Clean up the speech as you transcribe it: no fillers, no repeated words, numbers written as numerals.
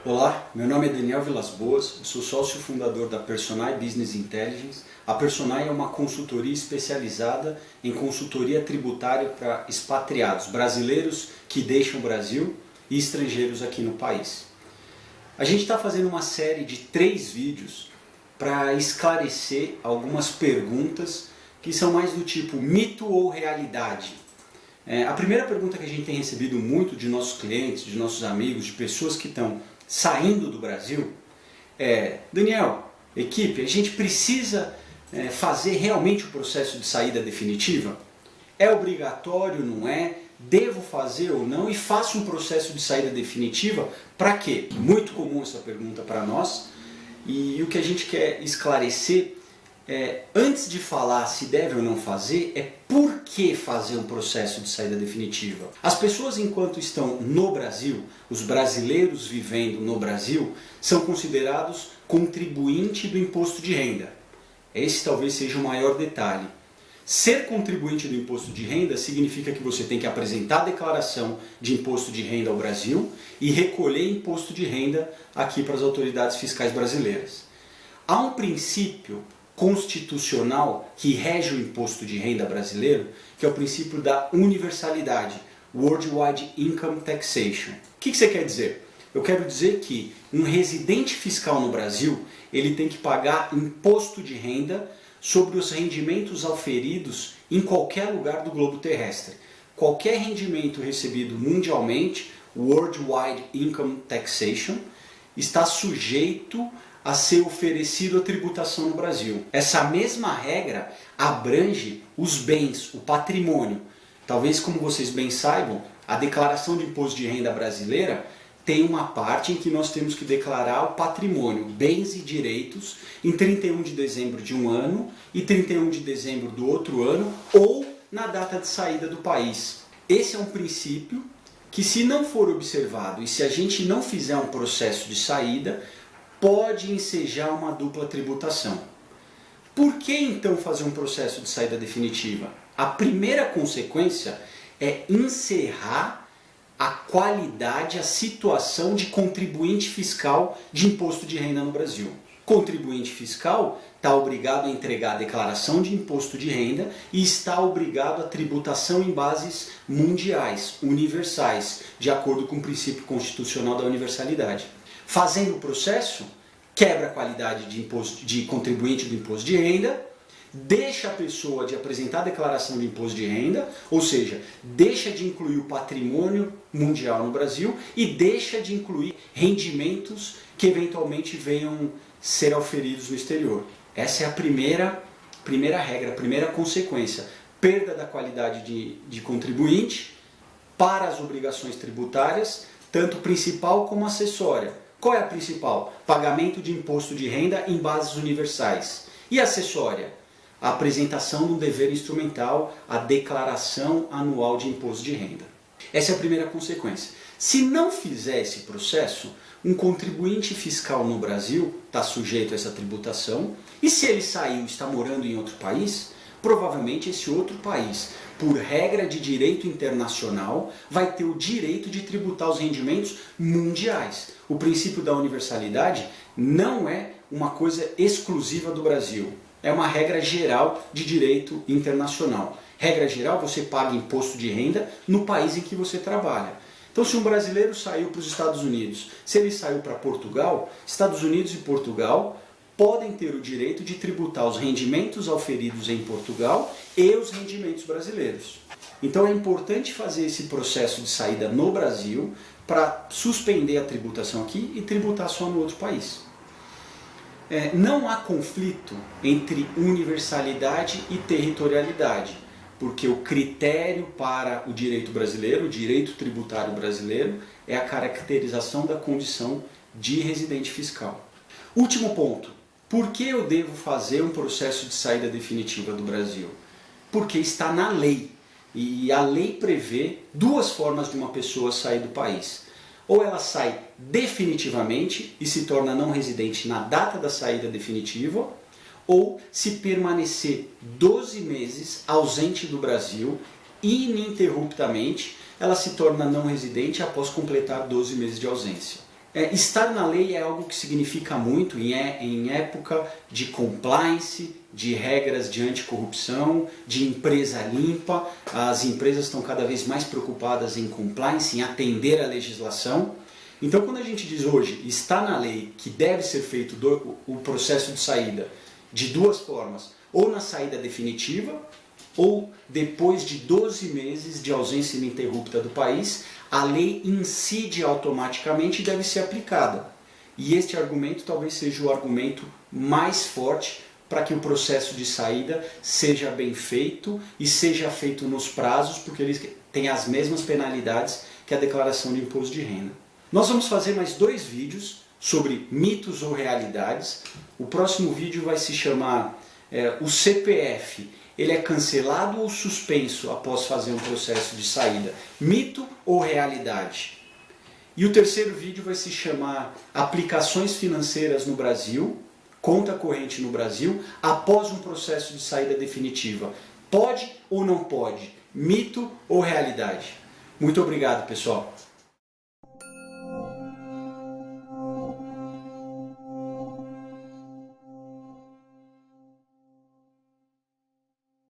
Olá, meu nome é Daniel Vilas Boas, eu sou sócio fundador da Personae Business Intelligence. A Personae é uma consultoria especializada em consultoria tributária para expatriados, brasileiros que deixam o Brasil e estrangeiros aqui no país. A gente está fazendo uma série de 3 vídeos para esclarecer algumas perguntas que são mais do tipo mito ou realidade. A primeira pergunta que a gente tem recebido muito de nossos clientes, de nossos amigos, de pessoas que estão saindo do Brasil é: Daniel, equipe, a gente precisa fazer realmente o processo de saída definitiva? É obrigatório, não é? Devo fazer ou não? E faço um processo de saída definitiva para quê? Muito comum essa pergunta para nós, e o que a gente quer esclarecer antes de falar se deve ou não fazer, é por que fazer um processo de saída definitiva. As pessoas, enquanto estão no Brasil, os brasileiros vivendo no Brasil, são considerados contribuinte do imposto de renda. Esse talvez seja o maior detalhe. Ser contribuinte do imposto de renda significa que você tem que apresentar a declaração de imposto de renda ao Brasil e recolher imposto de renda aqui para as autoridades fiscais brasileiras. Há um princípio constitucional que rege o imposto de renda brasileiro, que é o princípio da universalidade, Worldwide Income Taxation. O que isso quer dizer? Eu quero dizer que um residente fiscal no Brasil, ele tem que pagar imposto de renda sobre os rendimentos auferidos em qualquer lugar do globo terrestre. Qualquer rendimento recebido mundialmente, Worldwide Income Taxation, está sujeito a ser oferecido a tributação no Brasil. Essa mesma regra abrange os bens, o patrimônio. Talvez, como vocês bem saibam, a declaração de imposto de renda brasileira tem uma parte em que nós temos que declarar o patrimônio, bens e direitos, em 31 de dezembro de um ano e 31 de dezembro do outro ano, ou na data de saída do país. Esse é um princípio que, se não for observado e se a gente não fizer um processo de saída, pode ensejar uma dupla tributação. Por que então fazer um processo de saída definitiva? A primeira consequência é encerrar a qualidade, a situação de contribuinte fiscal de imposto de renda no Brasil. Contribuinte fiscal está obrigado a entregar a declaração de imposto de renda e está obrigado a tributação em bases mundiais, universais, de acordo com o princípio constitucional da universalidade. Fazendo o processo, quebra a qualidade de contribuinte do imposto de renda, deixa a pessoa de apresentar a declaração de imposto de renda, ou seja, deixa de incluir o patrimônio mundial no Brasil e deixa de incluir rendimentos que eventualmente venham ser auferidos no exterior. Essa é a primeira regra, a primeira consequência. Perda da qualidade de contribuinte para as obrigações tributárias, tanto principal como acessória. Qual é a principal? Pagamento de imposto de renda em bases universais. E acessória? A apresentação do dever instrumental, a declaração anual de imposto de renda. Essa é a primeira consequência. Se não fizer esse processo, um contribuinte fiscal no Brasil está sujeito a essa tributação, e se ele saiu e está morando em outro país, provavelmente esse outro país, por regra de direito internacional, vai ter o direito de tributar os rendimentos mundiais. O princípio da universalidade não é uma coisa exclusiva do Brasil. É uma regra geral de direito internacional. Regra geral, você paga imposto de renda no país em que você trabalha. Então, se um brasileiro saiu para os Estados Unidos, se ele saiu para Portugal, Estados Unidos e Portugal podem ter o direito de tributar os rendimentos auferidos em Portugal e os rendimentos brasileiros. Então é importante fazer esse processo de saída no Brasil para suspender a tributação aqui e tributar só no outro país. Não há conflito entre universalidade e territorialidade, porque o critério para o direito brasileiro, o direito tributário brasileiro, é a caracterização da condição de residente fiscal. Último ponto. Por que eu devo fazer um processo de saída definitiva do Brasil? Porque está na lei. E a lei prevê 2 formas de uma pessoa sair do país. Ou ela sai definitivamente e se torna não residente na data da saída definitiva, ou se permanecer 12 meses ausente do Brasil ininterruptamente, ela se torna não residente após completar 12 meses de ausência. Estar na lei é algo que significa muito em época de compliance, de regras de anticorrupção, de empresa limpa. As empresas estão cada vez mais preocupadas em compliance, em atender a legislação. Então, quando a gente diz hoje, está na lei que deve ser feito o processo de saída de duas formas, ou na saída definitiva, ou depois de 12 meses de ausência ininterrupta do país, a lei incide automaticamente e deve ser aplicada. E este argumento talvez seja o argumento mais forte para que o processo de saída seja bem feito e seja feito nos prazos, porque eles têm as mesmas penalidades que a declaração de imposto de renda. Nós vamos fazer mais 2 vídeos sobre mitos ou realidades. O próximo vídeo vai se chamar o CPF. Ele é cancelado ou suspenso após fazer um processo de saída? Mito ou realidade? E o terceiro vídeo vai se chamar Aplicações financeiras no Brasil, conta corrente no Brasil, após um processo de saída definitiva. Pode ou não pode? Mito ou realidade? Muito obrigado, pessoal.